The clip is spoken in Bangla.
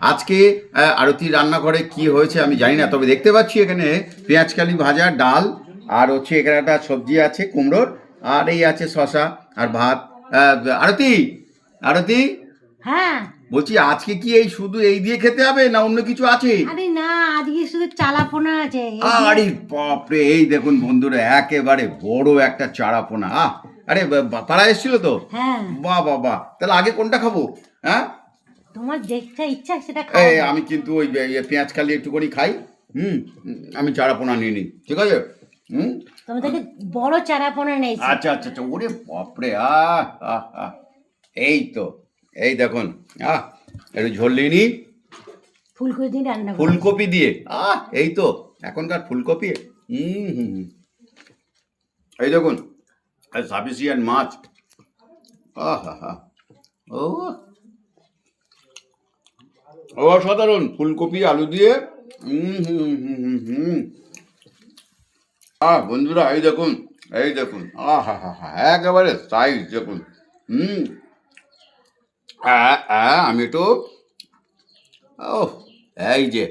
আজকে আরতি রান্নাঘরে কি হয়েছে আমি জানি না, তবে দেখতে পাচ্ছি এখানে পেঁয়াজকালি ভাজা, ডাল, আর হচ্ছে এখানে একটা সবজি আছে কুমড়োর, আর এই আছে শশা আর ভাত। আরতি, আরতি, হ্যাঁ। বলছি আজকে কি এই শুধু এই দিয়ে খেতে হবে না অন্য কিছু আছে? আরে না, আজকে শুধু চালাপোনা আছে আরে বাপরে, এই দেখুন বন্ধুরা, একেবারে বড় একটা চারাপোনা। আরে পাড়া এসেছিল তো? হ্যাঁ। বাহ বাহ বাহ, তাহলে আগে কোনটা খাবো? হ্যাঁ, তোমার যেটা ইচ্ছা সেটা এই খাও। আমি কিন্তু ওই পেঁয়াজ কালি একটুখানি খাই। হুম, আমি চারাপোনা নিয়ে নিই, ঠিক আছে? হুম, তুমি থেকে বড় চারাপোনা নেইছি। আচ্ছা আচ্ছা আচ্ছা, ওরে বাপরে, আহ আহ আহ, এই তো, এই দেখুন, আহ একটু ঝোল নিয়ে নিই ফুলকপি দিয়ে রান্না করো। ফুলকপি দিয়ে। এই তো এখনকার ফুলকপি। হুম হুম হুম। এই দেখুন, সাফিসিয়েন্ট মাছ। হা হা, ও অসাধারণ, ফুলকপি আলু দিয়ে। হুম হুম হুম হুম হুম। বন্ধুরা, এই দেখুন, এই দেখুন, হা হা হা, একেবারে সাইজ দেখুন। হুম, আমি তো, ও, এই যে,